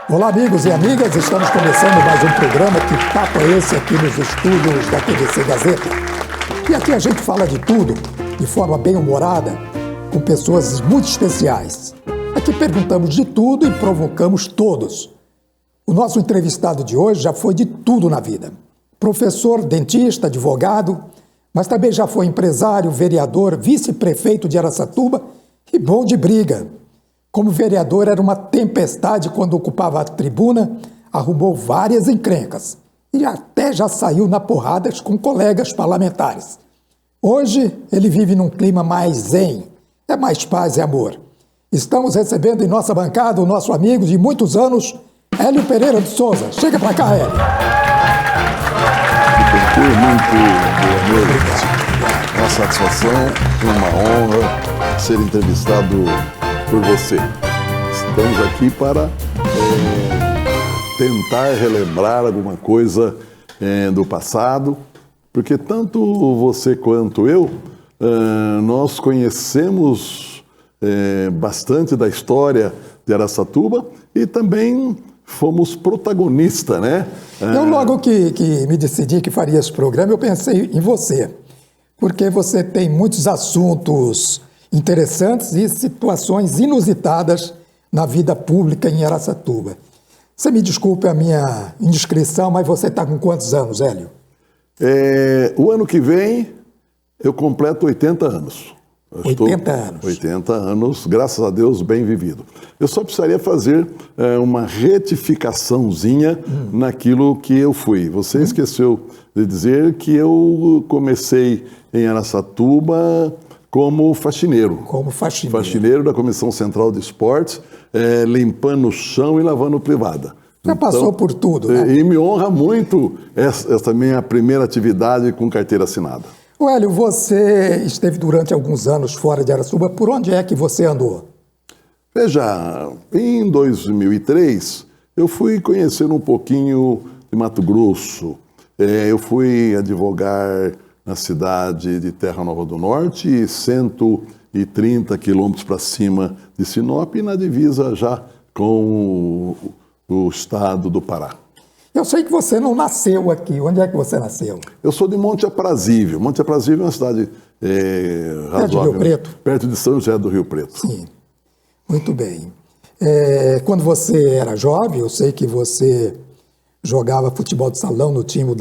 Olá, amigos e amigas, estamos começando mais um programa. Que papo é esse aqui nos estúdios da TVC Gazeta? E aqui a gente fala de tudo, de forma bem humorada, com pessoas muito especiais. Aqui perguntamos de tudo e provocamos todos. O nosso entrevistado de hoje já foi de tudo na vida. Professor, dentista, advogado, mas também já foi empresário, vereador, vice-prefeito de Araçatuba e bom de briga. Como vereador era uma tempestade quando ocupava a tribuna, arrumou várias encrencas e até já saiu na porrada com colegas parlamentares. Hoje ele vive num clima mais zen, é mais paz e amor. Estamos recebendo em nossa bancada o nosso amigo de muitos anos, Hélio Pereira de Souza. Chega pra cá, Hélio. Muito boa noite. Uma satisfação, uma honra ser entrevistado por você. Estamos aqui para tentar relembrar alguma coisa do passado, porque tanto você quanto eu, nós conhecemos bastante da história de Araçatuba e também fomos protagonistas, né? Eu logo que me decidi que faria esse programa, eu pensei em você, porque você tem muitos assuntos interessantes e situações inusitadas na vida pública em Araçatuba. Você me desculpe a minha indiscrição, mas você está com quantos anos, Hélio? O ano que vem eu completo 80 anos. 80 anos. 80 anos, graças a Deus, bem vivido. Eu só precisaria fazer uma retificaçãozinha naquilo que eu fui. Você esqueceu de dizer que eu comecei em Araçatuba como faxineiro. Como faxineiro. Faxineiro da Comissão Central de Esportes, limpando o chão e lavando privada. Já passou por tudo, né? E me honra muito essa minha primeira atividade com carteira assinada. O Hélio, você esteve durante alguns anos fora de Araçatuba. Por onde é que você andou? Veja, em 2003, eu fui conhecer um pouquinho de Mato Grosso. Eu fui advogar na cidade de Terra Nova do Norte, 130 quilômetros para cima de Sinop, e na divisa já com o estado do Pará. Eu sei que você não nasceu aqui. Onde é que você nasceu? Eu sou de Monte Aprazível. Monte Aprazível é uma cidade razoável. Perto de Rio Preto? Perto de São José do Rio Preto. Sim, muito bem. Quando você era jovem, eu sei que você jogava futebol de salão no time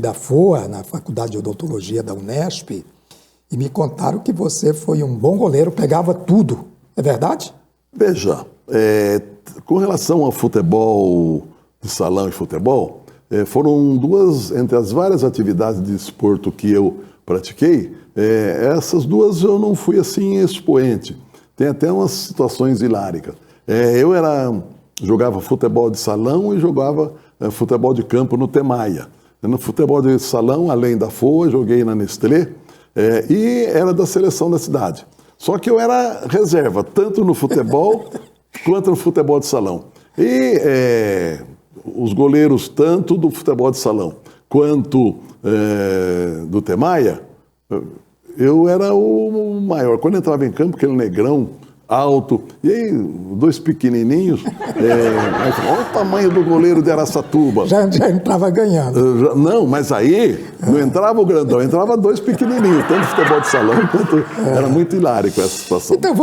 da FOA, na Faculdade de Odontologia da Unesp, e me contaram que você foi um bom goleiro, pegava tudo. É verdade? Veja, com relação ao futebol de salão e futebol, foram duas, entre as várias atividades de esporte que eu pratiquei, essas duas eu não fui assim expoente. Tem até umas situações hiláricas. Eu jogava futebol de salão e jogava futebol de campo no Temaia. No futebol de salão, além da FOA, joguei na Nestlé e era da seleção da cidade. Só que eu era reserva, tanto no futebol quanto no futebol de salão. E os goleiros, tanto do futebol de salão quanto do Temaia, eu era o maior. Quando eu entrava em campo, aquele negrão alto, e aí dois pequenininhos, olha o tamanho do goleiro de Araçatuba. Já entrava ganhando. Não, mas aí não entrava o grandão, entrava dois pequenininhos, tanto futebol de salão quanto... Era muito hilárico essa situação. Então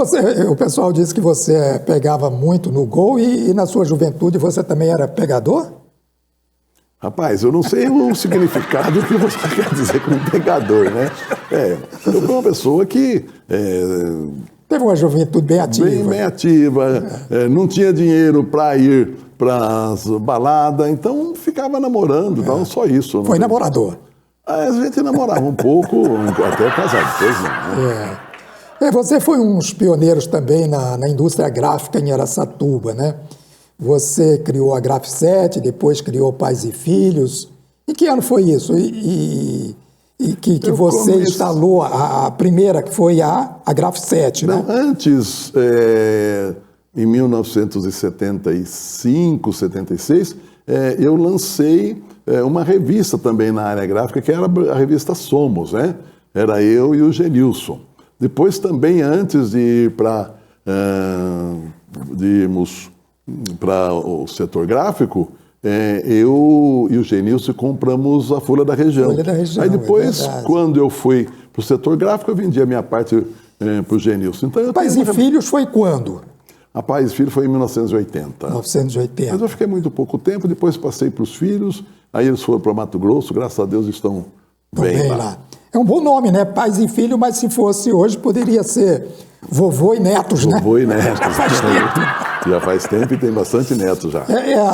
o pessoal disse que você pegava muito no gol e na sua juventude você também era pegador? Rapaz, eu não sei o significado que você quer dizer com pegador, né? Eu fui uma pessoa que... Teve uma juventude bem ativa. Bem ativa, não tinha dinheiro para ir para as baladas, então ficava namorando, então só isso. Foi namorador? A gente namorava um pouco, até casado depois, né? Você foi um dos pioneiros também na indústria gráfica em Araçatuba, né? Você criou a Graf7, depois criou Pais e Filhos. Em que ano foi isso? Que você instalou a primeira, que foi a Graf7, né? Não, antes, em 1975, 76, eu lancei uma revista também na área gráfica, que era a revista Somos, né? Era eu e o Genilson. Depois também, antes de ir para de irmos para o setor gráfico, eu e o Genilson compramos a Folha da Região. Folha da Região, aí depois, é verdade. quando eu fui para o setor gráfico, eu vendi a minha parte para o Genilson. Então, Pais e Filhos foi quando? A Pais e Filhos foi em 1980. 1980. Mas eu fiquei muito pouco tempo, depois passei para os filhos, aí eles foram para Mato Grosso, graças a Deus estão bem lá. É um bom nome, né? Pais e Filhos, mas se fosse hoje, poderia ser vovô e netos, né? Vovô e netos. Já faz tempo. Já faz tempo e tem bastante netos já.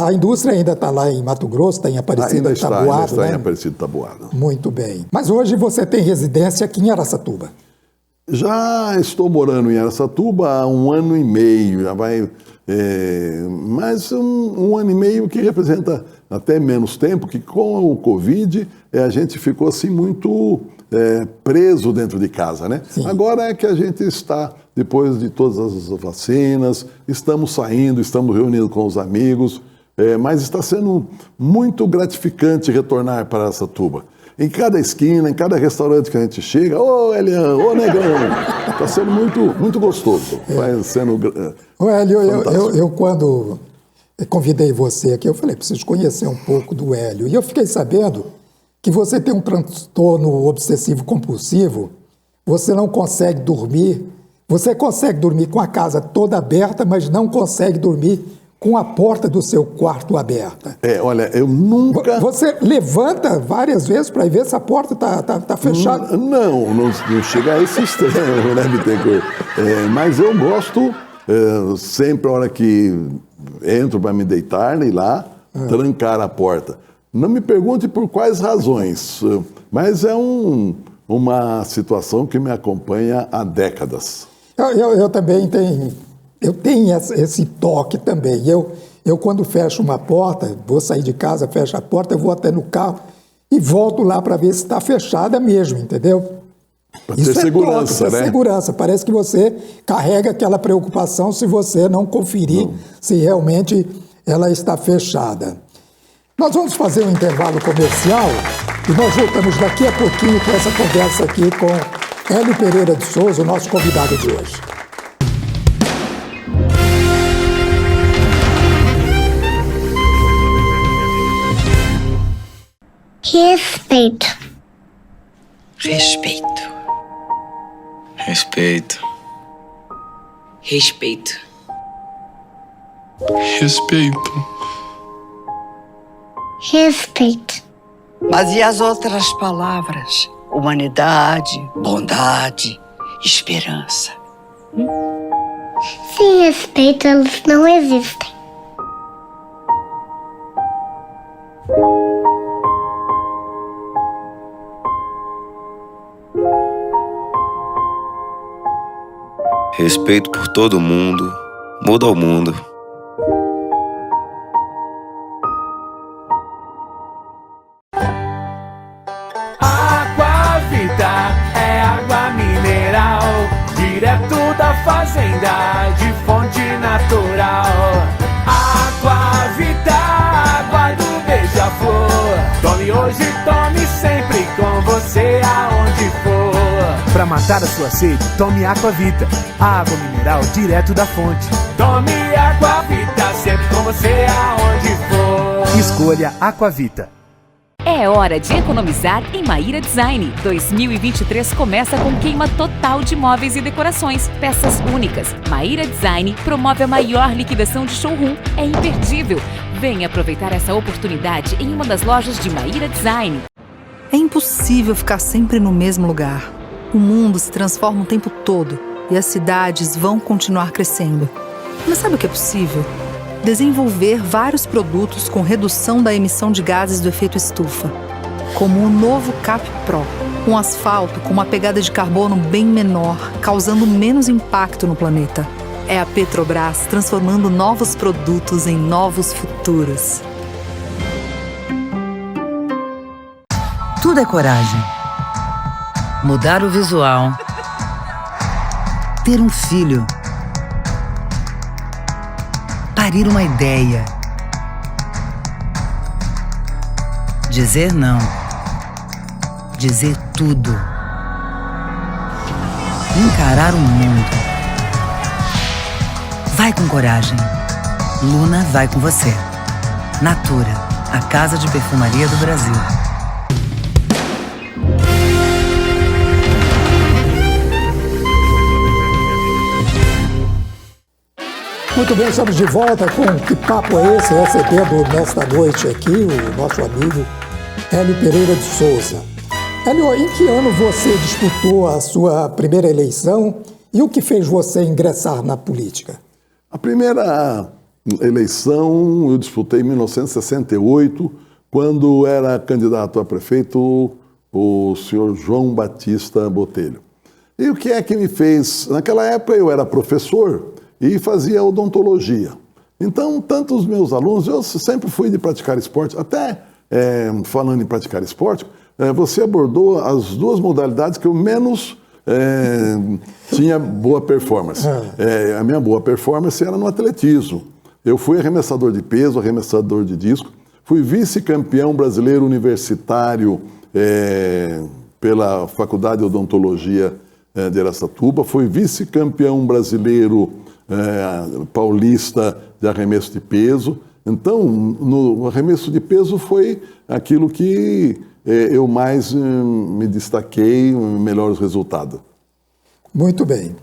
A indústria ainda está lá em Mato Grosso, está em Aparecida Taboado, ainda está né? em Aparecida Taboado. Muito bem. Mas hoje você tem residência aqui em Araçatuba. Já estou morando em Araçatuba há 1 ano e meio, já vai mais um ano e meio, que representa até menos tempo, que com o Covid a gente ficou assim muito preso dentro de casa, né? Sim. Agora é que a gente está, depois de todas as vacinas, estamos saindo, estamos reunindo com os amigos, mas está sendo muito gratificante retornar para Araçatuba. Em cada esquina, em cada restaurante que a gente chega, ô Elian, ô Negão, está sendo muito gostoso. Vai sendo Ô Hélio, fantástico. eu quando convidei você aqui, eu falei, preciso conhecer um pouco do Hélio. E eu fiquei sabendo que você tem um transtorno obsessivo compulsivo, você não consegue dormir, você consegue dormir com a casa toda aberta, mas não consegue dormir com a porta do seu quarto aberta. Olha, eu nunca... Você levanta várias vezes para ver se a porta tá fechada? Não chega a esse extremo, né, Bittencourt? Mas eu gosto, sempre a hora que entro para me deitar, ir lá, trancar a porta. Não me pergunte por quais razões, mas é uma situação que me acompanha há décadas. Eu também tenho esse toque também. Eu quando fecho uma porta, vou sair de casa, fecho a porta, eu vou até no carro e volto lá para ver se está fechada mesmo, entendeu? Para ter segurança, toque, né? Segurança. Parece que você carrega aquela preocupação se você não conferir se realmente ela está fechada. Nós vamos fazer um intervalo comercial e nós voltamos daqui a pouquinho com essa conversa aqui com Hélio Pereira de Souza, o nosso convidado de hoje. Respeito. Respeito. Respeito. Respeito. Respeito. Respeito. Mas e as outras palavras? Humanidade, bondade, esperança. Sem respeito, elas não existem. Respeito por todo mundo muda o mundo. Aquavita é água mineral, direto da fazenda, de fonte natural. Aquavita, água do beija-flor. Tome hoje, tome sempre, com você aonde for. Pra matar a sua sede, tome Aquavita, água mineral direto da fonte. Tome Aquavita, sempre com você aonde for. Escolha Aquavita. É hora de economizar em Maíra Design. 2023 começa com queima total de móveis e decorações. Peças únicas. Maíra Design promove a maior liquidação de showroom. É imperdível. Venha aproveitar essa oportunidade em uma das lojas de Maíra Design. É impossível ficar sempre no mesmo lugar. O mundo se transforma o tempo todo e as cidades vão continuar crescendo. Mas sabe o que é possível? Desenvolver vários produtos com redução da emissão de gases do efeito estufa, como o novo Cap Pro, um asfalto com uma pegada de carbono bem menor, causando menos impacto no planeta. É a Petrobras transformando novos produtos em novos futuros. Tudo é coragem. Mudar o visual. Ter um filho. Parir uma ideia. Dizer não. Dizer tudo. Encarar o mundo. Vai com coragem. Luna vai com você. Natura, a casa de perfumaria do Brasil. Muito bem, estamos de volta com Que Papo é Esse? Recebendo nesta noite aqui o nosso amigo Hélio Pereira de Souza. Hélio, em que ano você disputou a sua primeira eleição e o que fez você ingressar na política? A primeira eleição eu disputei em 1968, quando era candidato a prefeito o senhor João Batista Botelho. E o que é que me fez? Naquela época eu era professor e fazia odontologia. Então, tanto os meus alunos, eu sempre fui de praticar esporte, até falando em praticar esporte, você abordou as duas modalidades que eu menos tinha boa performance. A minha boa performance era no atletismo. Eu fui arremessador de peso, arremessador de disco, fui vice-campeão brasileiro universitário pela Faculdade de Odontologia de Araçatuba, fui vice-campeão brasileiro paulista de arremesso de peso. Então, no arremesso de peso foi aquilo que eu mais me destaquei, melhores resultados. Muito bem.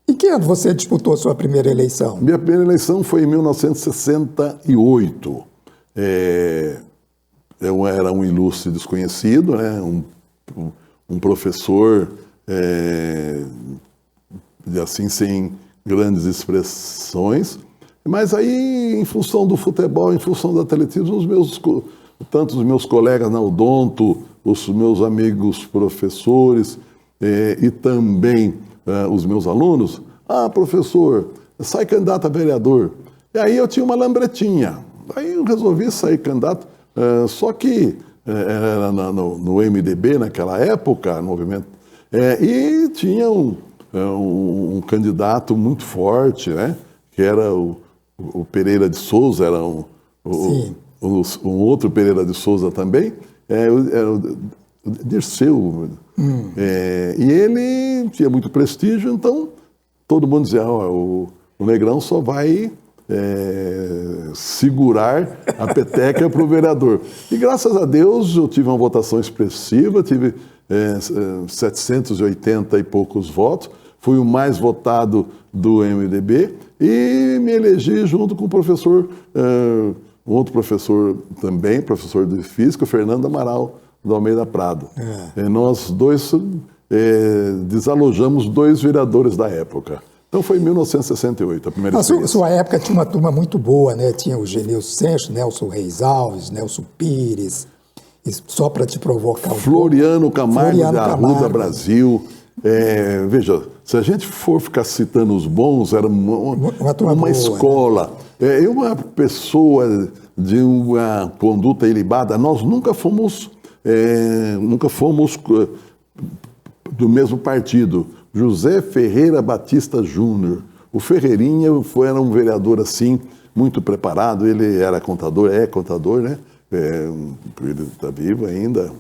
Em que ano você disputou a sua primeira eleição? Minha primeira eleição foi em 1968. Eu era um ilustre desconhecido, né? Um professor assim, sem grandes expressões, mas aí, em função do futebol, em função do atletismo, tanto os meus colegas na Odonto, os meus amigos professores e também os meus alunos, professor, sai candidato a vereador. E aí eu tinha uma lambretinha, aí eu resolvi sair candidato, só que era no MDB naquela época, no movimento, e tinha um candidato muito forte, né? Que era o Pereira de Souza, era um outro Pereira de Souza também, era o Dirceu. E ele tinha muito prestígio, então todo mundo dizia, o Negrão só vai segurar a peteca para o vereador. E graças a Deus eu tive uma votação expressiva, tive 780 e poucos votos, fui o mais votado do MDB e me elegi junto com o professor, um outro professor também, professor de Física, Fernando Amaral do Almeida Prado. Nós dois desalojamos 2 vereadores da época. Então foi em 1968, a primeira experiência. A sua época tinha uma turma muito boa, né? Tinha o Genilson Sencho, Nelson Reis Alves, Nelson Pires, só para te provocar Floriano Camargo da Arruda Brasil. Veja, se a gente for ficar citando os bons, era uma escola. Eu, uma pessoa de uma conduta ilibada, nós nunca fomos do mesmo partido. José Ferreira Batista Júnior. O Ferreirinha era um vereador assim, muito preparado, ele era contador, é contador, né? Ele está vivo ainda.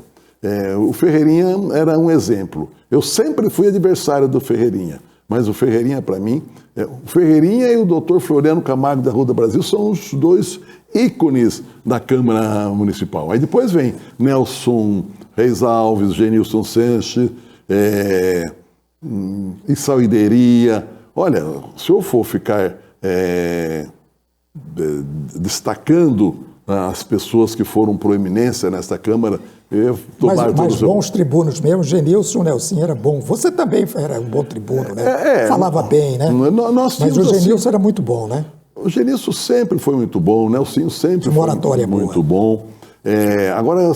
O Ferreirinha era um exemplo. Eu sempre fui adversário do Ferreirinha, mas o Ferreirinha, para mim, o Ferreirinha e o doutor Floriano Camargo da Arruda Brasil são os 2 ícones da Câmara Municipal. Aí depois vem Nelson Reis Alves, Genilson Senche, Isauideria. Olha, se eu for ficar destacando as pessoas que foram proeminência nesta Câmara, mas bons tribunos mesmo, Genilson, Nelson era bom. Você também era um bom tribuno, né? Falava bem, né? Mas o Genilson era muito bom, né? O Genilson sempre foi muito bom, o Nelson sempre foi muito bom. Agora,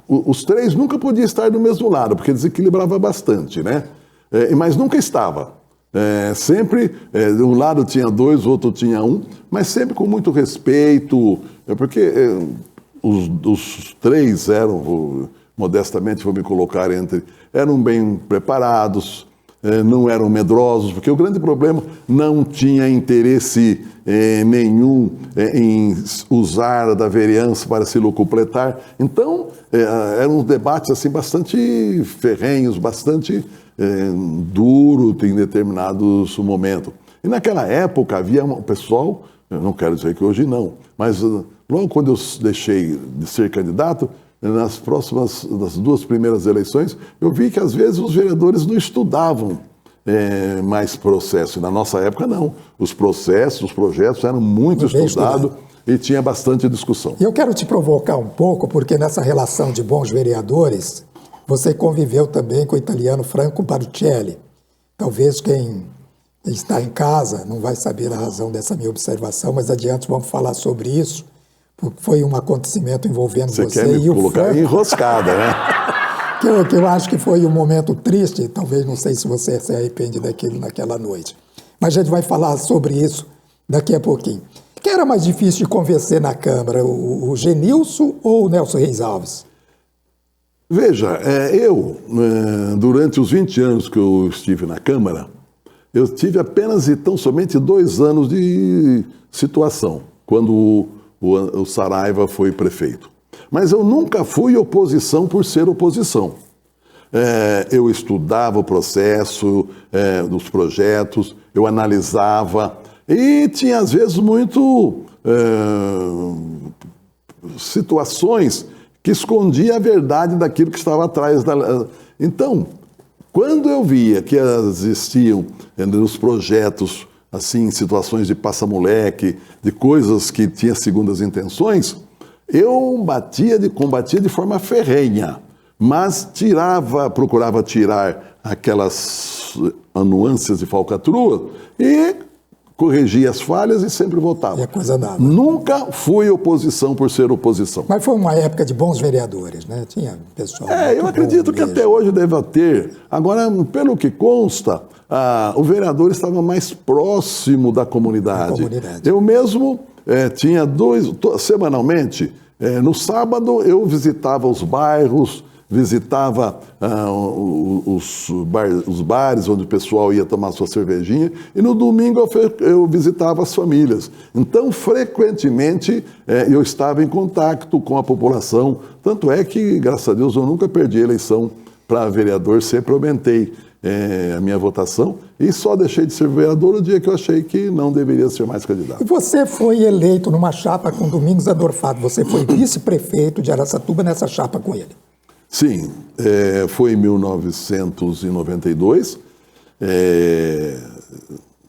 os 3 nunca podiam estar do mesmo lado, porque desequilibrava bastante, né? Mas nunca estava. Sempre, de um lado tinha 2, o outro tinha 1, mas sempre com muito respeito, porque os 3 eram, modestamente vou me colocar eram bem preparados, não eram medrosos, porque o grande problema não tinha interesse nenhum em usar da vereança para se locupletar. Então, eram debates assim, bastante ferrenhos, bastante duro em determinados momentos. E naquela época havia um pessoal, eu não quero dizer que hoje não, mas logo quando eu deixei de ser candidato, nas duas primeiras eleições, eu vi que às vezes os vereadores não estudavam mais processo. Na nossa época, não. Os processos, os projetos eram muito estudados e tinha bastante discussão. Eu quero te provocar um pouco, porque nessa relação de bons vereadores, você conviveu também com o italiano Franco Baricelli. Talvez quem está em casa não vai saber a razão dessa minha observação, mas adiante vamos falar sobre isso, porque foi um acontecimento envolvendo você quer me e o colocar Franco. Enroscada, né? que eu acho que foi um momento triste, talvez não sei se você se arrepende daquilo naquela noite. Mas a gente vai falar sobre isso daqui a pouquinho. Quem era mais difícil de convencer na Câmara, o Genilson ou o Nelson Reis Alves? Veja, eu, durante os 20 anos que eu estive na Câmara, eu tive apenas e tão somente 2 anos de situação, quando o Saraiva foi prefeito. Mas eu nunca fui oposição por ser oposição. Eu estudava o processo dos projetos, eu analisava e tinha às vezes situações que escondia a verdade daquilo que estava atrás da... Então, quando eu via que existiam nos projetos, assim, situações de passa-moleque, de coisas que tinham segundas intenções, eu combatia de forma ferrenha, mas procurava tirar aquelas nuances de falcatrua e corrigia as falhas e sempre votava. E a coisa dava. Nunca fui oposição por ser oposição. Mas foi uma época de bons vereadores, né? Tinha pessoal... eu acredito que até hoje deva ter. Agora, pelo que consta, o vereador estava mais próximo da comunidade. Eu mesmo tinha semanalmente, no sábado eu visitava os bairros, visitava os bares onde o pessoal ia tomar sua cervejinha e no domingo eu visitava as famílias. Então, frequentemente, eu estava em contato com a população. Tanto é que, graças a Deus, eu nunca perdi a eleição para vereador, sempre aumentei a minha votação e só deixei de ser vereador no dia que eu achei que não deveria ser mais candidato. E você foi eleito numa chapa com Domingos Adorfato. Você foi vice-prefeito de Araçatuba nessa chapa com ele. Sim, foi em 1992.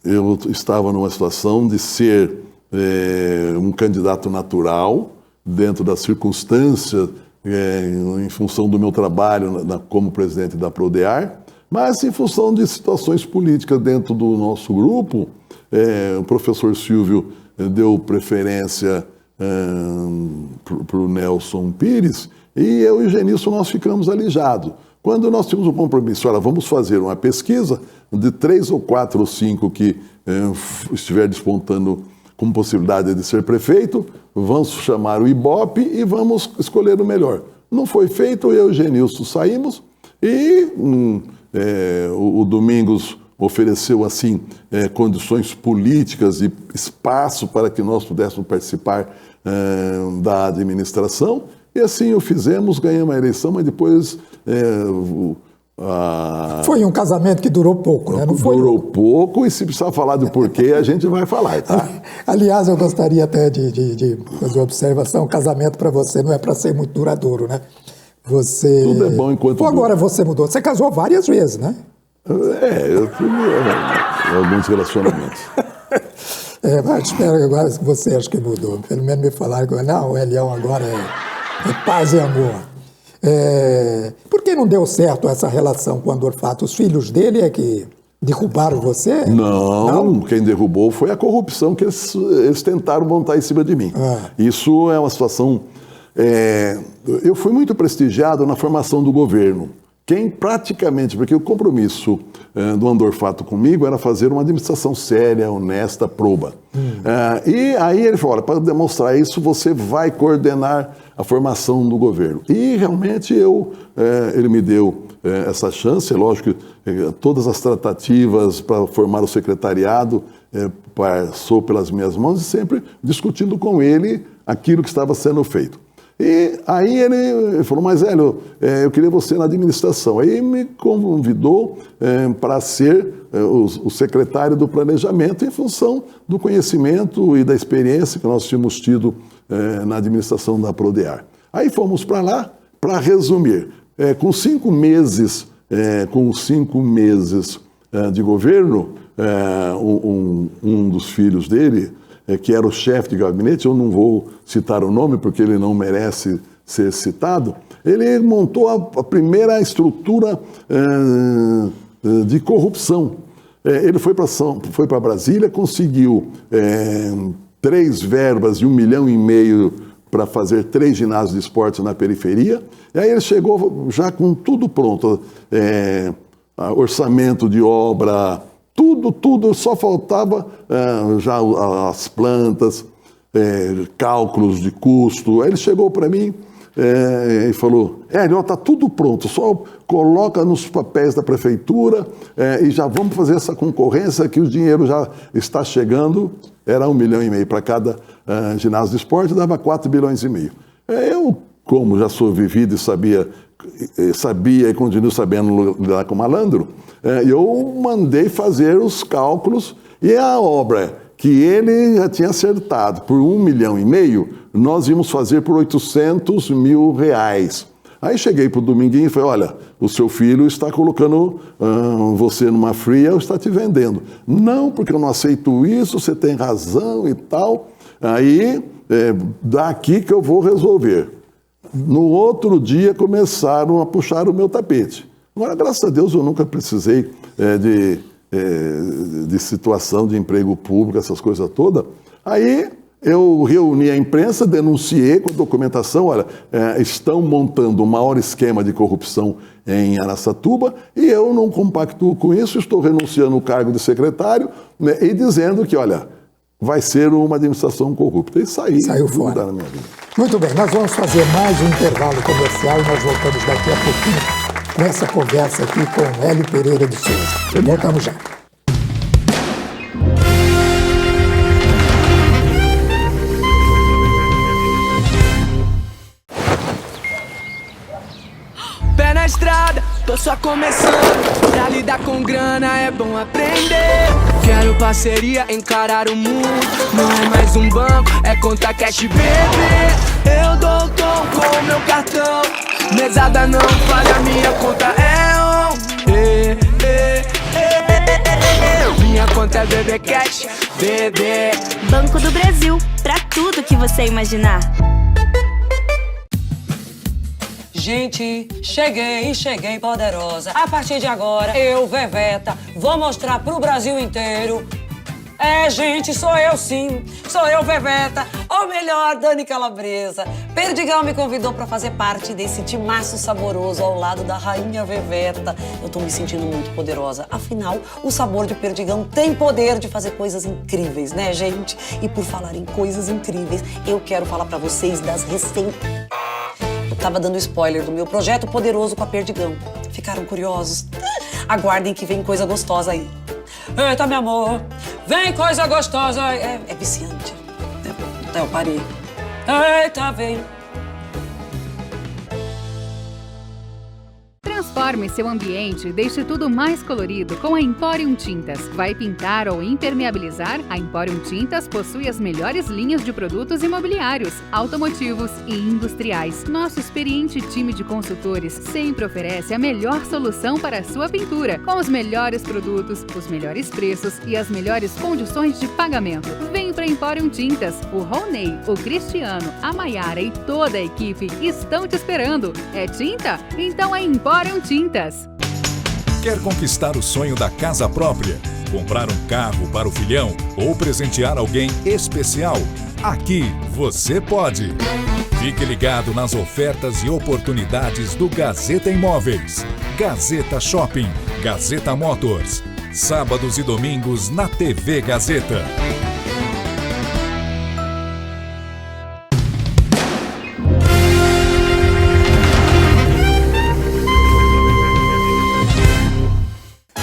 Eu estava numa situação de ser um candidato natural, dentro das circunstâncias, em função do meu trabalho como presidente da Prodear, mas em função de situações políticas dentro do nosso grupo. O professor Silvio deu preferência para o Nelson Pires, e eu e o Genilson nós ficamos alijados. Quando nós tínhamos um compromisso, olha, vamos fazer uma pesquisa de 3 ou 4 ou 5 que estiver despontando como possibilidade de ser prefeito, vamos chamar o Ibope e vamos escolher o melhor. Não foi feito, eu e o Genilson saímos e o Domingos ofereceu assim condições políticas e espaço para que nós pudéssemos participar da administração. E assim o fizemos, ganhamos a eleição, mas depois... Foi um casamento que durou pouco, né? Não foi? Durou pouco, e se precisar falar do porquê, a gente vai falar, tá? Aliás, eu gostaria até de fazer uma observação. O casamento para você não é para ser muito duradouro, né? Tudo é bom enquanto dura. Agora você mudou. Você casou várias vezes, né? Eu tive alguns relacionamentos. Mas espero que agora você acha que mudou. Pelo menos me falaram que não, o Elião agora é paz e amor. Por que não deu certo essa relação com o Adorfato? Os filhos dele é que derrubaram você? Não, quem derrubou foi a corrupção que eles tentaram montar em cima de mim. Isso é uma situação... eu fui muito prestigiado na formação do governo. Porque o compromisso do Adorfato comigo era fazer uma administração séria, honesta, proba. E aí ele falou, olha, para demonstrar isso, você vai coordenar a formação do governo. E realmente ele me deu essa chance. Lógico que todas as tratativas para formar o secretariado passou pelas minhas mãos e sempre discutindo com ele aquilo que estava sendo feito. E aí ele falou, mas Hélio, eu queria você na administração. Aí me convidou para ser o secretário do planejamento em função do conhecimento e da experiência que nós tínhamos tido na administração da Prodear. Aí fomos para lá, para resumir, com 5 meses de governo, um dos filhos dele, que era o chefe de gabinete, eu não vou citar o nome porque ele não merece ser citado, ele montou a primeira estrutura de corrupção. Ele foi para Brasília, conseguiu 3 verbas de 1,5 milhão para fazer 3 ginásios de esporte na periferia, e aí ele chegou já com tudo pronto, orçamento de obra, tudo, só faltava já as plantas, cálculos de custo. Aí ele chegou para mim e falou, Hélio, está tudo pronto, só coloca nos papéis da prefeitura e já vamos fazer essa concorrência que o dinheiro já está chegando. Era 1,5 milhão para cada ginásio de esporte, dava 4,5 bilhões. Eu, como já sou vivido e sabia e continuo sabendo lidar com malandro, eu mandei fazer os cálculos e a obra que ele já tinha acertado por 1,5 milhão, nós íamos fazer por 800 mil reais. Aí cheguei para o Dominguinho e falei, olha, o seu filho está colocando você numa fria, ou está te vendendo. Não, porque eu não aceito isso, você tem razão e tal. Aí, daqui que eu vou resolver. No outro dia começaram a puxar o meu tapete. Agora, graças a Deus, eu nunca precisei de situação de emprego público, essas coisas todas. Aí eu reuni a imprensa, denunciei com a documentação, olha, estão montando o maior esquema de corrupção em Araçatuba e eu não compactuo com isso, estou renunciando o cargo de secretário, né, e dizendo que, olha, vai ser uma administração corrupta. E saiu fora. Na minha vida. Muito bem, nós vamos fazer mais um intervalo comercial e nós voltamos daqui a pouquinho com essa conversa aqui com Hélio Pereira de Souza. Voltamos já. Pé na estrada, tô só começando. Pra lidar com grana é bom aprender. Quero parceria, encarar o mundo. Não é mais um banco, é conta cash, bebê. Eu dou o tom com o meu cartão. Mesada não falha, minha conta é on. Minha conta é bebê cash, bebê. Banco do Brasil, pra tudo que você imaginar. Gente, cheguei poderosa. A partir de agora, eu, Veveta, vou mostrar pro Brasil inteiro. Gente, sou eu sim. Sou eu, Veveta, ou melhor, Dani Calabresa. Perdigão me convidou pra fazer parte desse timaço saboroso ao lado da rainha Veveta. Eu tô me sentindo muito poderosa. Afinal, o sabor de Perdigão tem poder de fazer coisas incríveis, né, gente? E por falar em coisas incríveis, eu quero falar pra vocês das receitas. Eu tava dando spoiler do meu projeto poderoso com a Perdigão. Ficaram curiosos? Aguardem que vem coisa gostosa aí. Eita, meu amor, vem coisa gostosa. É viciante. Até eu parei. Eita, vem. Transforme seu ambiente e deixe tudo mais colorido com a Emporium Tintas. Vai pintar ou impermeabilizar? A Emporium Tintas possui as melhores linhas de produtos imobiliários, automotivos e industriais. Nosso experiente time de consultores sempre oferece a melhor solução para a sua pintura, com os melhores produtos, os melhores preços e as melhores condições de pagamento. Vem para Emporium Tintas. O Ronei, o Cristiano, a Maiara e toda a equipe estão te esperando. É tinta? Então é Emporium Tintas. Quer conquistar o sonho da casa própria? Comprar um carro para o filhão ou presentear alguém especial? Aqui você pode! Fique ligado nas ofertas e oportunidades do Gazeta Imóveis, Gazeta Shopping, Gazeta Motors. Sábados e domingos na TV Gazeta.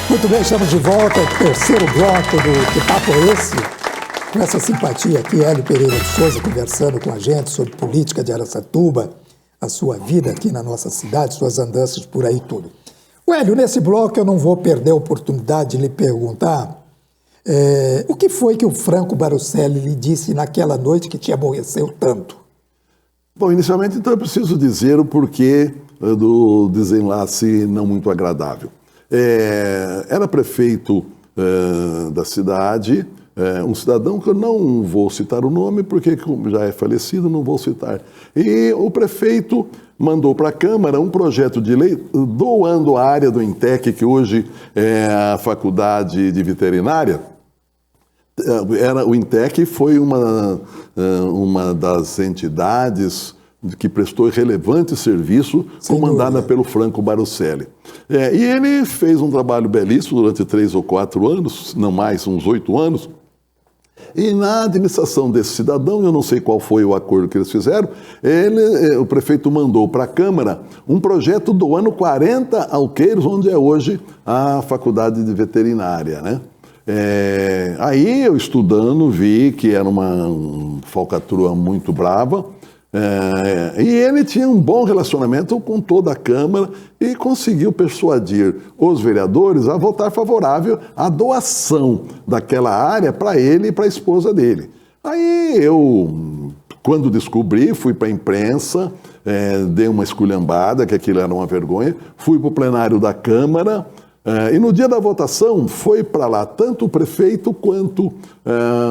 Muito bem, estamos de volta, terceiro bloco do Que Papo é Esse? Com essa simpatia aqui, Hélio Pereira de Souza conversando com a gente sobre política de Araçatuba, a sua vida aqui na nossa cidade, suas andanças por aí tudo. Hélio, nesse bloco eu não vou perder a oportunidade de lhe perguntar o que foi que o Franco Barucelli lhe disse naquela noite que te aborreceu tanto? Bom, inicialmente então eu preciso dizer o porquê do desenlace não muito agradável. Era prefeito da cidade, um cidadão que eu não vou citar o nome, porque como já é falecido, não vou citar. E o prefeito mandou para a Câmara um projeto de lei doando a área do INTEC, que hoje é a Faculdade de Veterinária. O INTEC foi uma das entidades que prestou relevante serviço, comandada pelo Franco Barucelli. E ele fez um trabalho belíssimo durante 3 ou 4 anos, não mais, uns 8 anos. E na administração desse cidadão, eu não sei qual foi o acordo que eles fizeram, o prefeito mandou para a Câmara um projeto doando 40 alqueiros, onde é hoje a Faculdade de Veterinária, né? Aí eu estudando vi que era uma falcatrua muito brava, e ele tinha um bom relacionamento com toda a Câmara e conseguiu persuadir os vereadores a votar favorável à doação daquela área para ele e para a esposa dele. Aí eu, quando descobri, fui para a imprensa, dei uma esculhambada, que aquilo era uma vergonha, fui para o plenário da Câmara. E no dia da votação foi para lá tanto o prefeito quanto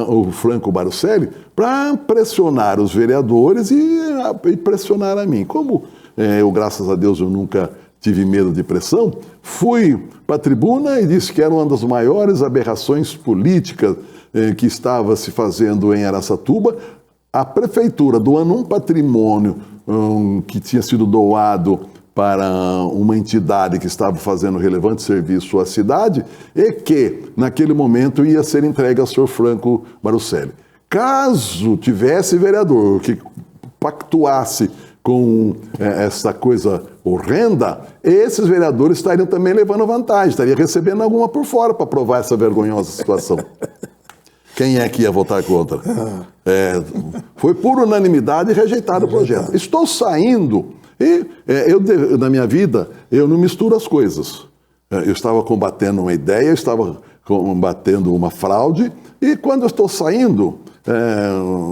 o Franco Barucelli para pressionar os vereadores e pressionar a mim. Como eu, graças a Deus, eu nunca tive medo de pressão, fui para a tribuna e disse que era uma das maiores aberrações políticas que estava se fazendo em Araçatuba, a prefeitura doando um patrimônio que tinha sido doado para uma entidade que estava fazendo relevante serviço à cidade e que, naquele momento, ia ser entregue ao senhor Franco Barucelli. Caso tivesse vereador que pactuasse com essa coisa horrenda, esses vereadores estariam também levando vantagem, estariam recebendo alguma por fora para provar essa vergonhosa situação. Quem é que ia votar contra? Foi por unanimidade rejeitado o projeto. Estou saindo. E na minha vida, eu não misturo as coisas. Eu estava combatendo uma ideia, eu estava combatendo uma fraude, e quando eu estou saindo,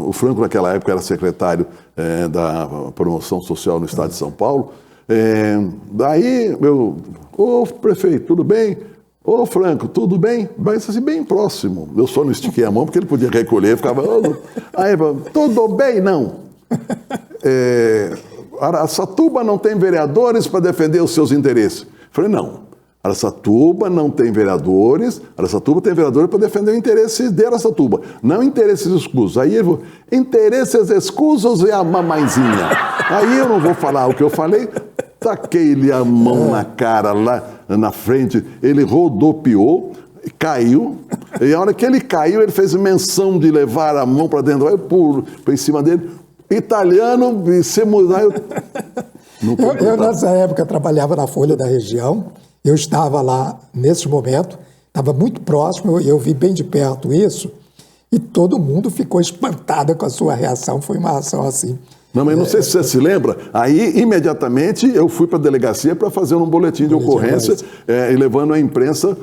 o Franco naquela época era secretário da promoção social no estado de São Paulo, daí ô prefeito, tudo bem? Ô Franco, tudo bem? Mas assim, bem próximo. Eu só não estiquei a mão porque ele podia recolher, ficava... Aí, tudo bem? Não. Araçatuba não tem vereadores para defender os seus interesses. Falei, não. Araçatuba não tem vereadores, Araçatuba tem vereadores para defender o interesse de Araçatuba, não interesses escusos. Aí ele falou, interesses escusos é a mamãezinha. Aí eu não vou falar o que eu falei, taquei-lhe a mão na cara lá na frente, ele rodopiou, caiu, e a hora que ele caiu, ele fez menção de levar a mão para dentro, eu pulo para em cima dele, italiano, e se mudar, eu nessa época trabalhava na Folha da Região, eu estava lá nesse momento, estava muito próximo, eu vi bem de perto isso, e todo mundo ficou espantado com a sua reação, foi uma ação assim. Não, mas não sei se você se lembra, aí imediatamente eu fui para a delegacia para fazer um boletim de ocorrência e levando a imprensa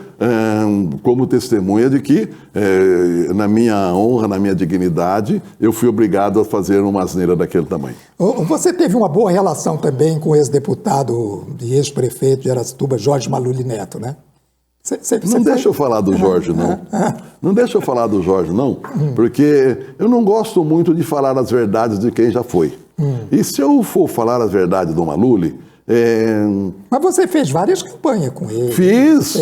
como testemunha de que, na minha honra, na minha dignidade, eu fui obrigado a fazer uma asneira daquele tamanho. Você teve uma boa relação também com o ex-deputado e ex-prefeito de Araçatuba, Jorge Maluli Neto, né? Não deixa eu falar do Jorge, não. Não deixa eu falar do Jorge, não, porque eu não gosto muito de falar as verdades de quem já foi. E se eu for falar as verdades do Maluli... Mas você fez várias campanhas com ele. Fiz,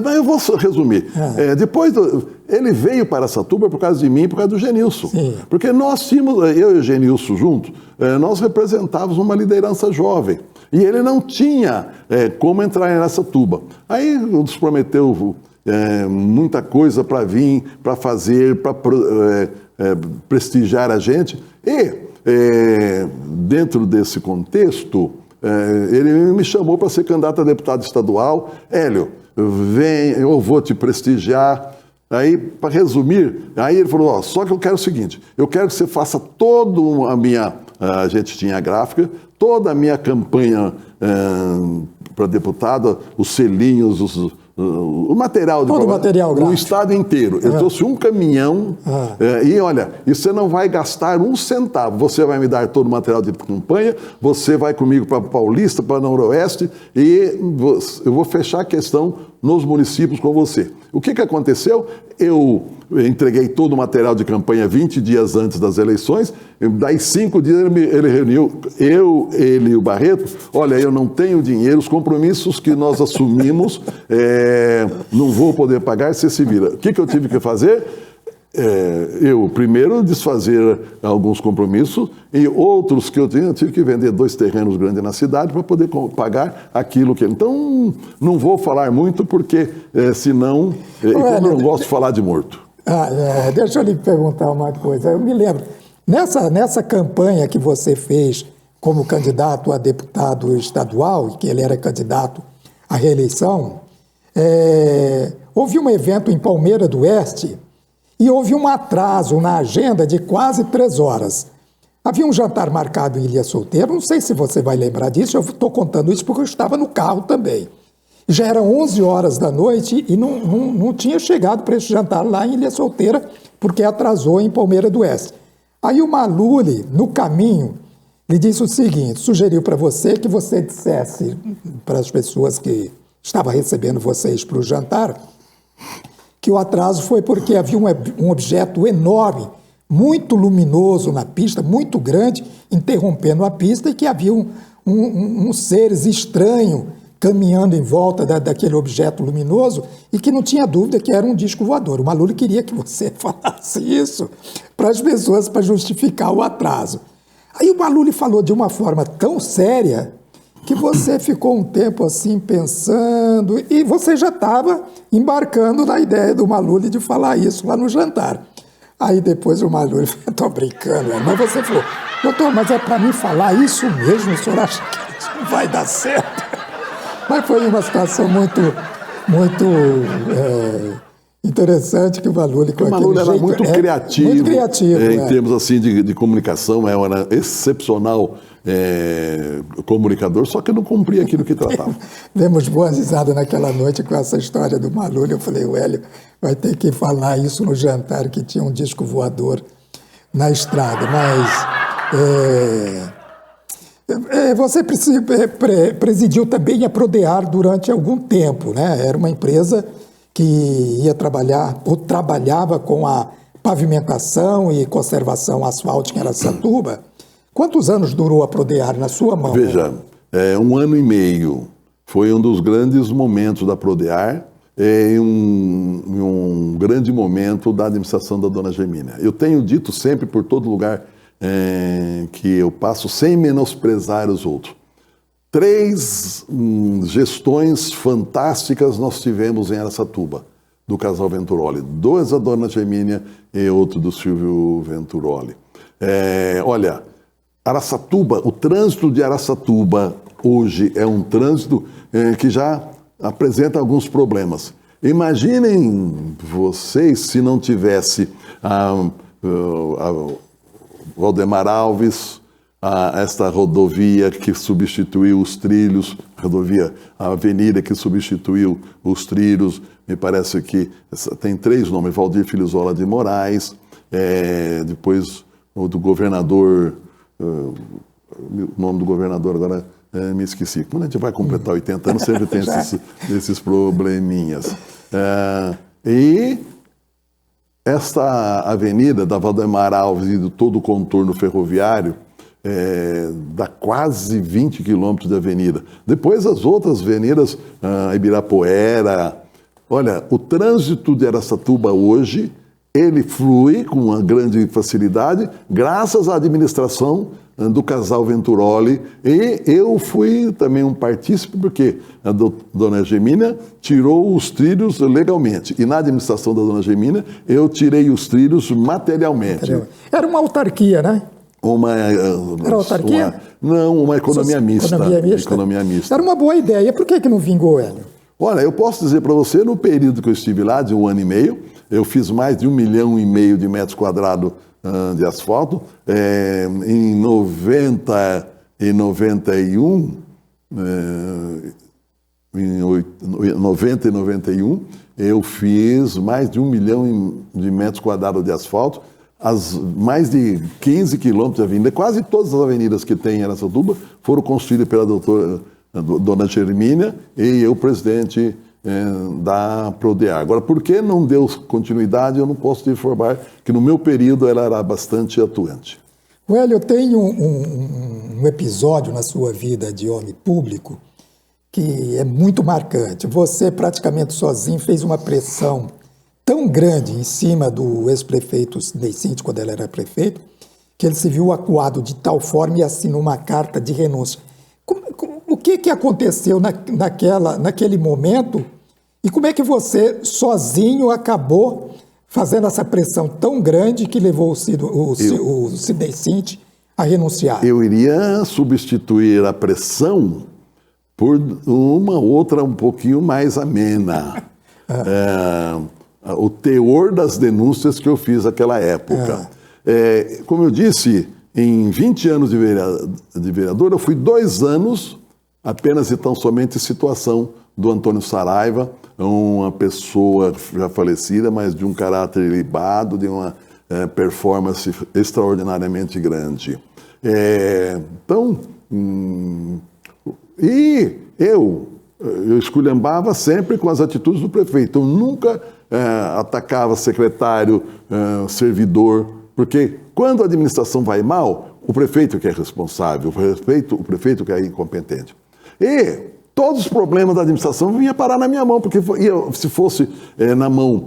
mas eu vou resumir. Depois, ele veio para Araçatuba por causa de mim e por causa do Genilson. Sim. Porque nós tínhamos, eu e o Genilson juntos, nós representávamos uma liderança jovem. E ele não tinha como entrar em Araçatuba. Aí nos prometeu muita coisa para vir, para fazer, para prestigiar a gente. E, dentro desse contexto, ele me chamou para ser candidato a deputado estadual. Hélio, vem, eu vou te prestigiar. Aí, para resumir, aí ele falou, só que eu quero o seguinte, eu quero que você faça toda a minha, a gente tinha a gráfica, toda a minha campanha para deputada, os selinhos, o material, todo o material no estado inteiro. Ele trouxe um caminhão e olha, e você não vai gastar um centavo. Você vai me dar todo o material de campanha, você vai comigo para Paulista, para Noroeste e eu vou fechar a questão nos municípios com você. O que aconteceu? Eu entreguei todo o material de campanha 20 dias antes das eleições, daí 5 dias ele reuniu, ele e o Barreto, olha, eu não tenho dinheiro, os compromissos que nós assumimos, não vou poder pagar, você se vira. O que eu tive que fazer? Eu primeiro desfazer alguns compromissos e outros que eu tive que vender 2 terrenos grandes na cidade para poder pagar aquilo que... Então, não vou falar muito porque senão, como eu não gosto de falar de morto. Deixa eu lhe perguntar uma coisa. Eu me lembro, nessa campanha que você fez como candidato a deputado estadual, que ele era candidato à reeleição, houve um evento em Palmeira do Oeste e houve um atraso na agenda de quase 3 horas. Havia um jantar marcado em Ilha Solteira, não sei se você vai lembrar disso, eu estou contando isso porque eu estava no carro também. Já eram 11 horas da noite e não tinha chegado para esse jantar lá em Ilha Solteira, porque atrasou em Palmeira do Oeste. Aí o Maluli, no caminho, lhe disse o seguinte, sugeriu para você que você dissesse para as pessoas que estavam recebendo vocês para o jantar, que o atraso foi porque havia um objeto enorme, muito luminoso na pista, muito grande, interrompendo a pista, e que havia uns seres estranhos caminhando em volta daquele objeto luminoso e que não tinha dúvida que era um disco voador. O Maluli queria que você falasse isso para as pessoas, para justificar o atraso. Aí o Maluli falou de uma forma tão séria que você ficou um tempo assim pensando e você já estava embarcando na ideia do Maluli de falar isso lá no jantar. Aí depois o Maluli falou, estou brincando, mas você falou, doutor, mas é para mim falar isso mesmo, o senhor acha que isso não vai dar certo? Mas foi uma situação muito interessante que o Maluli com aquele Maluli era jeito, muito criativo, muito criativo em termos assim de comunicação, era excepcional comunicador, só que não cumpria aquilo que tratava. Demos boas risadas naquela noite com essa história do Maluli. Eu falei, o Hélio vai ter que falar isso no jantar, que tinha um disco voador na estrada. Mas você presidiu também a Prodear durante algum tempo, né? Era uma empresa que ia trabalhar, ou trabalhava com a pavimentação e conservação asfáltica em Araçatuba. Quantos anos durou a Prodear na sua mão? Veja, 1 ano e meio. Foi um dos grandes momentos da Prodear e um grande momento da administração da dona Germínia. Eu tenho dito sempre por todo lugar que eu passo, sem menosprezar os outros. 3 gestões fantásticas nós tivemos em Araçatuba, do casal Venturoli. 2 da dona Germínia e outro do Silvio Venturoli. Olha, Araçatuba, o trânsito de Araçatuba hoje é um trânsito que já apresenta alguns problemas. Imaginem vocês se não tivesse a Valdemar Alves, esta rodovia que substituiu os trilhos, a avenida que substituiu os trilhos, me parece que tem 3 nomes, Valdir Filizola de Moraes, depois o do governador, o nome do governador agora me esqueci. Quando a gente vai completar 80 anos, sempre tem esses probleminhas. E esta avenida da Valdemar Alves e de todo o contorno ferroviário dá quase 20 quilômetros de avenida. Depois as outras avenidas, Ibirapuera. Olha, o trânsito de Araçatuba hoje, ele flui com uma grande facilidade, graças à administração do casal Venturoli, e eu fui também um partícipe, porque a dona Germínia tirou os trilhos legalmente, e na administração da dona Germínia eu tirei os trilhos materialmente. Era uma autarquia, né? Era autarquia? Não, uma economia mista. Economia mista. Era uma boa ideia. Por que não vingou, Hélio? Olha, eu posso dizer para você, no período que eu estive lá, de 1 ano e meio, eu fiz mais de 1,5 milhão de metros quadrados de asfalto. Em 90 e 91, eu fiz mais de 1 milhão de metros quadrados de asfalto, mais de 15 quilômetros de avenida. Quase todas as avenidas que tem em Araçatuba foram construídas pela dona Germínia e eu, presidente da Prodear. Agora, por que não deu continuidade, eu não posso te informar que no meu período ela era bastante atuante. Hélio, tem um episódio na sua vida de homem público que é muito marcante. Você praticamente sozinho fez uma pressão tão grande em cima do ex-prefeito Sidney Cinte, quando ele era prefeito, que ele se viu acuado de tal forma e assinou uma carta de renúncia. O que aconteceu naquele momento e como é que você sozinho acabou fazendo essa pressão tão grande que levou o Sidney Cinte a renunciar? Eu iria substituir a pressão por uma outra um pouquinho mais amena. O teor das denúncias que eu fiz naquela época. Como eu disse, em 20 anos de vereador, eu fui 2 anos apenas e tão somente situação do Antônio Saraiva, uma pessoa já falecida, mas de um caráter ilibado, de uma performance extraordinariamente grande. E eu esculhambava sempre com as atitudes do prefeito. Eu nunca atacava secretário, servidor, porque quando a administração vai mal, o prefeito que é responsável, o prefeito que é incompetente. E todos os problemas da administração vinham parar na minha mão, porque se fosse na mão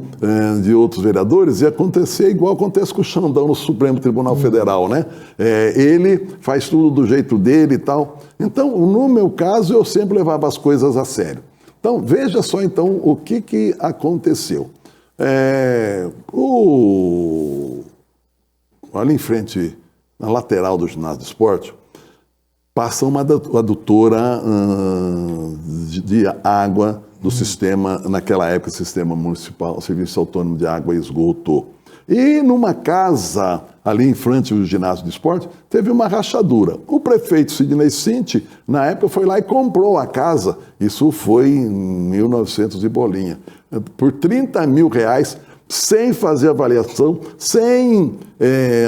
de outros vereadores, ia acontecer igual acontece com o Xandão no Supremo Tribunal Federal, né? Ele faz tudo do jeito dele e tal. Então, no meu caso, eu sempre levava as coisas a sério. Então, veja só então o que aconteceu. Ali em frente, na lateral do ginásio de esporte, passa uma adutora de água do sistema, naquela época, sistema municipal, Serviço Autônomo de Água e Esgoto. E numa casa, ali em frente ao ginásio de esporte, teve uma rachadura. O prefeito Sidney Cinte, na época, foi lá e comprou a casa. Isso foi em 1900 e bolinha. Por R$30 mil, sem fazer avaliação, sem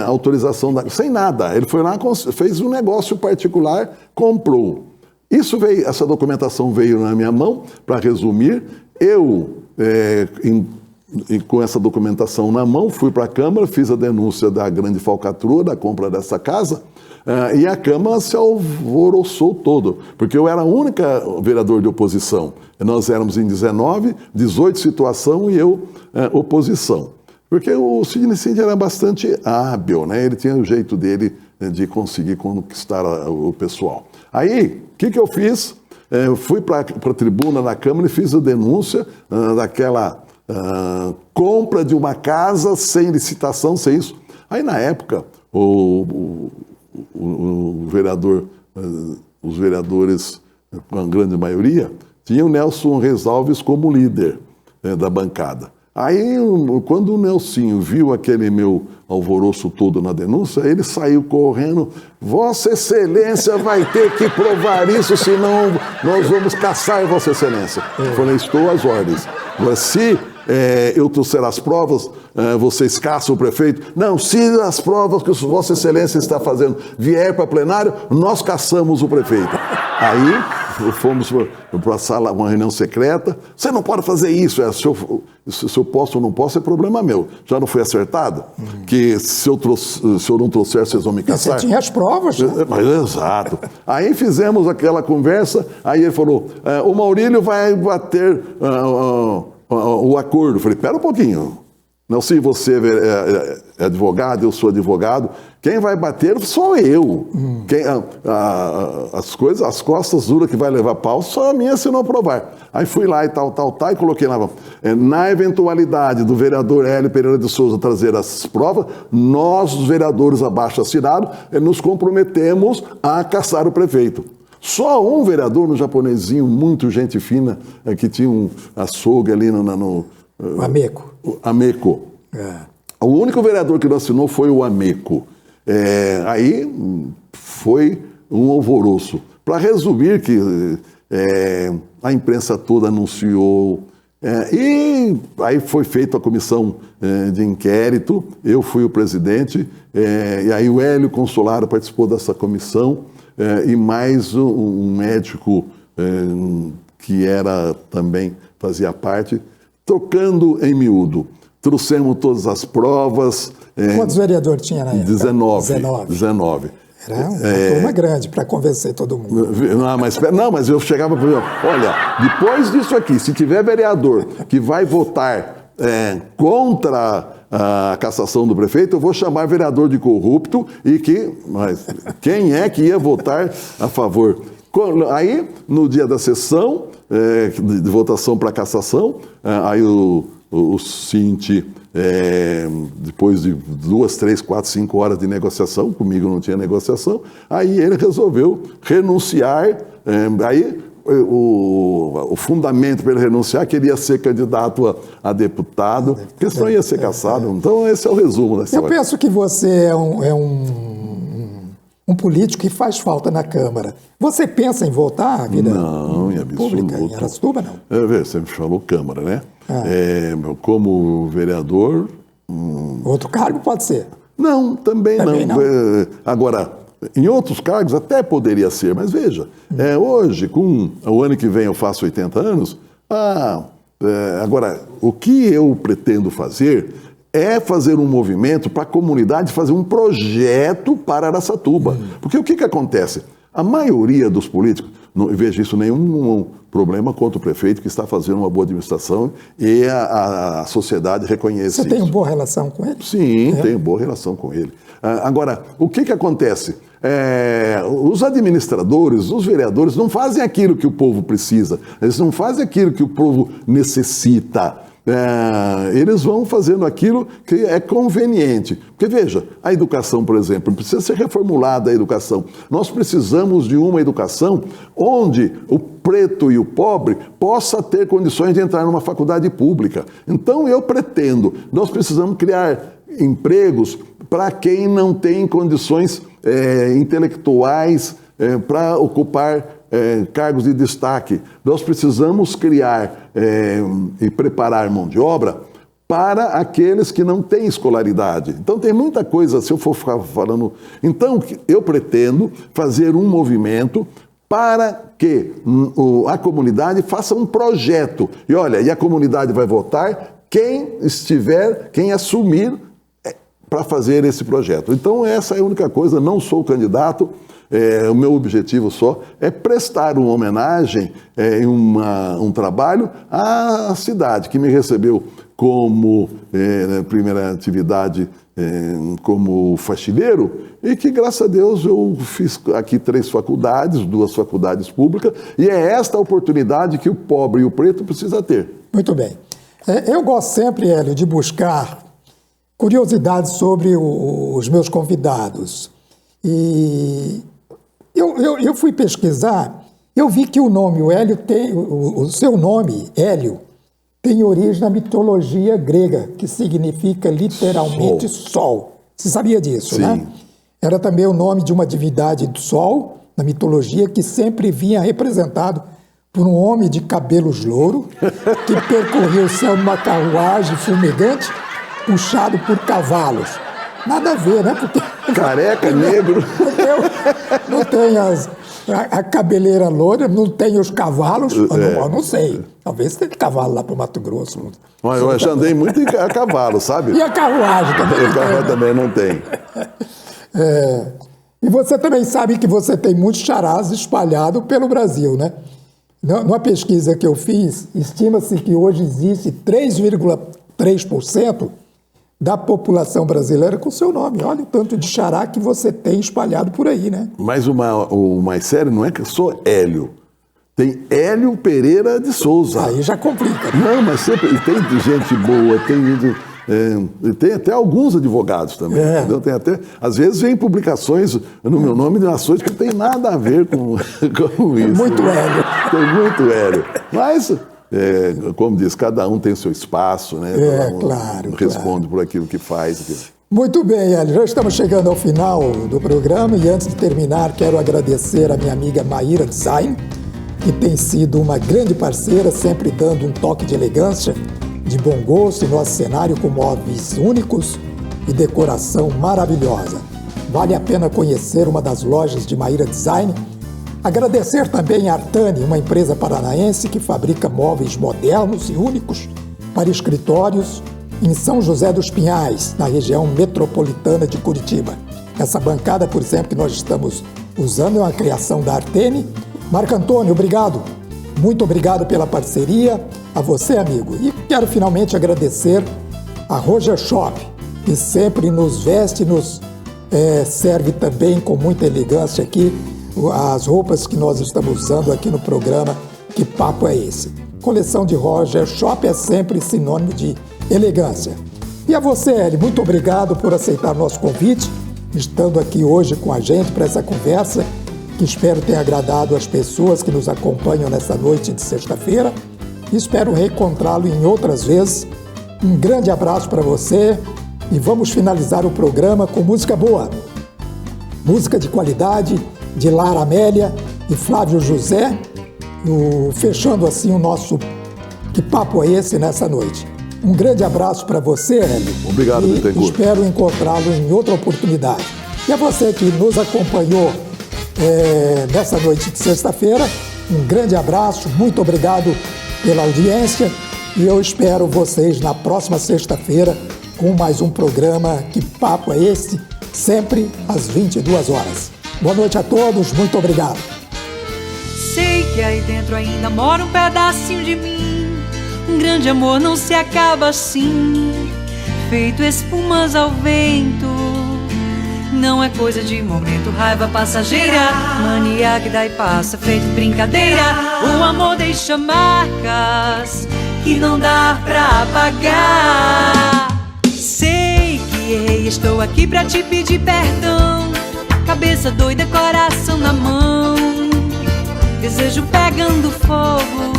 autorização, sem nada. Ele foi lá, fez um negócio particular, comprou. Essa documentação veio na minha mão, para resumir. Eu, com essa documentação na mão, fui para a Câmara, fiz a denúncia da grande falcatrua, da compra dessa casa, e a Câmara se alvoroçou todo, porque eu era a única vereador de oposição. Nós éramos em 19, 18 situação e eu oposição. Porque o Sidney Cinte era bastante hábil, né? Ele tinha o jeito dele de conseguir conquistar o pessoal. Aí, o que eu fiz? Fui para a tribuna da Câmara e fiz a denúncia daquela compra de uma casa sem licitação, sem isso. Aí, na época, o vereador, os vereadores, com a grande maioria, tinha o Nelson Resolves como líder da bancada. Aí, quando o Nelsinho viu aquele meu alvoroço todo na denúncia, ele saiu correndo. Vossa Excelência vai ter que provar isso, senão nós vamos caçar Vossa Excelência. Eu falei, estou às ordens. Agora, se eu trouxer as provas, vocês caçam o prefeito? Não, se as provas que Vossa Excelência está fazendo vier para plenário, nós caçamos o prefeito. Aí, fomos para a sala, uma reunião secreta. Você não pode fazer isso. Se eu posso ou não posso, é problema meu. Já não foi acertado? Que se eu não trouxer, vocês vão me caçar? Você tinha as provas. Mas, exato. Aí fizemos aquela conversa, aí ele falou, o Maurílio vai bater o acordo. Eu falei, espera um pouquinho. Não, se você é advogado, eu sou advogado, quem vai bater sou eu. As costas duras que vai levar pau só a minha se não aprovar. Aí fui lá e tal, e coloquei lá. Na eventualidade do vereador Hélio Pereira de Souza trazer as provas, nós, os vereadores abaixo assinados, nos comprometemos a caçar o prefeito. Só um vereador, no Japonesinho, muito gente fina, que tinha um açougue ali no Ameco. Ameco. O único vereador que não assinou foi o Ameco. Aí foi um alvoroço. Para resumir, que a imprensa toda anunciou, e aí foi feita a comissão de inquérito, eu fui o presidente, e aí o Hélio Consolaro participou dessa comissão, e mais um médico que também fazia parte, tocando em miúdo. Trouxemos todas as provas. Quantos vereadores tinha na época? 19. Era uma turma grande para convencer todo mundo. Mas eu chegava para ele, olha, depois disso aqui, se tiver vereador que vai votar contra a cassação do prefeito, eu vou chamar vereador de corrupto mas quem é que ia votar a favor? Aí, no dia da sessão de votação para cassação, aí o Cinti, depois de 2, 3, 4, 5 horas de negociação, comigo não tinha negociação, aí ele resolveu renunciar, aí o fundamento para ele renunciar que ele ia ser candidato a deputado, porque senão ia ser cassado. Então esse é o resumo da história. Eu penso que você é um político que faz falta na Câmara. Você pensa em voltar à vida pública em Araçatuba, não? Você me falou Câmara, né? Como vereador... Outro cargo pode ser? Não, também não. Agora, em outros cargos até poderia ser, mas veja, hoje, o ano que vem eu faço 80 anos, agora, o que eu pretendo fazer é fazer um movimento para a comunidade, fazer um projeto para Araçatuba. Porque o que acontece? A maioria dos políticos, não vejo isso nenhum problema contra o prefeito que está fazendo uma boa administração e a sociedade reconhece isso. Você tem uma boa relação com ele? Sim, tenho boa relação com ele. Agora, o que acontece? Os administradores, os vereadores não fazem aquilo que o povo precisa, eles não fazem aquilo que o povo necessita. Eles vão fazendo aquilo que é conveniente. Porque veja, a educação, por exemplo, precisa ser reformulada a educação. Nós precisamos de uma educação onde o preto e o pobre possa ter condições de entrar numa faculdade pública. Então eu pretendo, nós precisamos criar empregos para quem não tem condições intelectuais para ocupar cargos de destaque. Nós precisamos criar e preparar mão de obra para aqueles que não têm escolaridade. Então tem muita coisa, se eu for ficar falando... Então eu pretendo fazer um movimento para que a comunidade faça um projeto. E olha, e a comunidade vai votar quem assumir para fazer esse projeto. Então essa é a única coisa, não sou candidato. O meu objetivo só é prestar uma homenagem, um trabalho à cidade que me recebeu como primeira atividade como faxineiro e que, graças a Deus, eu fiz aqui 3 faculdades, 2 faculdades públicas, e é esta a oportunidade que o pobre e o preto precisa ter. Muito bem. Eu gosto sempre, Hélio, de buscar curiosidades sobre os meus convidados. E eu fui pesquisar, eu vi que o nome, o seu nome, Hélio, tem origem na mitologia grega, que significa literalmente sol. Você sabia disso, Sim. Né? Era também o nome de uma divindade do sol, na mitologia, que sempre vinha representado por um homem de cabelos louros, que percorria o céu numa carruagem fumegante, puxado por cavalos. Nada a ver, né? Porque careca, negro. Não tem a cabeleira loira, não tem os cavalos. Eu não sei. Talvez tenha cavalo lá para o Mato Grosso. Mas eu já andei muito a cavalo, sabe? E a carruagem também. A carruagem também não tem. E você também sabe que você tem muitos charás espalhados pelo Brasil, né? Numa pesquisa que eu fiz, estima-se que hoje existe 3,3% da população brasileira com seu nome. Olha o tanto de xará que você tem espalhado por aí, né? Mas o mais sério não é que eu sou Hélio. Tem Hélio Pereira de Souza. Aí já complica. Né? Não, mas sempre tem gente boa, tem Tem até alguns advogados também, entendeu? Tem até, às vezes vem publicações no meu nome de ações que não tem nada a ver com isso. Muito hélio. Tem muito hélio. Mas, como diz, cada um tem seu espaço, né? Claro. Responde por aquilo que faz. Muito bem, Hélio. Já estamos chegando ao final do programa e antes de terminar, quero agradecer a minha amiga Maíra Design, que tem sido uma grande parceira, sempre dando um toque de elegância, de bom gosto em nosso cenário com móveis únicos e decoração maravilhosa. Vale a pena conhecer uma das lojas de Maíra Design. Agradecer também a Artani, uma empresa paranaense que fabrica móveis modernos e únicos para escritórios em São José dos Pinhais, na região metropolitana de Curitiba. Essa bancada, por exemplo, que nós estamos usando é uma criação da Artani. Marco Antônio, obrigado. Muito obrigado pela parceria. A você, amigo. E quero finalmente agradecer a Roger Shop, que sempre nos veste e nos serve também com muita elegância aqui as roupas que nós estamos usando aqui no programa Que Papo é Esse? Coleção de Roger Shop é sempre sinônimo de elegância. E a você, Hélio, muito obrigado por aceitar nosso convite, estando aqui hoje com a gente para essa conversa, que espero tenha agradado as pessoas que nos acompanham nessa noite de sexta-feira. Espero reencontrá-lo em outras vezes. Um grande abraço para você e vamos finalizar o programa com música boa. Música de qualidade de Lara Amélia e Flávio José, fechando assim o nosso Que Papo é Esse nessa noite. Um grande abraço para você, Hélio. Obrigado, Bittencourt. Espero encontrá-lo em outra oportunidade. E a você que nos acompanhou nessa noite de sexta-feira, um grande abraço, muito obrigado pela audiência e eu espero vocês na próxima sexta-feira com mais um programa Que Papo é Esse, sempre às 22 horas. Boa noite a todos, muito obrigado. Sei que aí dentro ainda mora um pedacinho de mim. Um grande amor não se acaba assim, feito espumas ao vento. Não é coisa de momento, raiva passageira, mania que dá e passa, feito brincadeira. O amor deixa marcas que não dá pra apagar. Sei que errei, estou aqui pra te pedir perdão. Cabeça doida, coração na mão, desejo pegando fogo,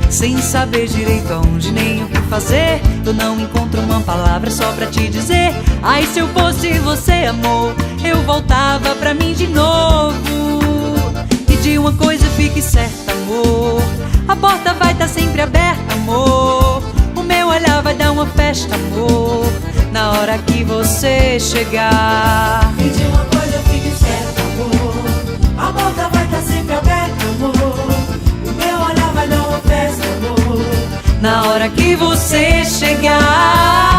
sem saber direito aonde nem o que fazer. Eu não encontro uma palavra só pra te dizer. Ai, se eu fosse você, amor, eu voltava pra mim de novo. E de uma coisa fique certa, amor, a porta vai tá sempre aberta, amor. O meu olhar vai dar uma festa, amor, na hora que você chegar. E de uma coisa fique certa, amor, a porta vai tá sempre aberta, amor. O meu olhar vai dar uma festa, amor, na hora que você chegar.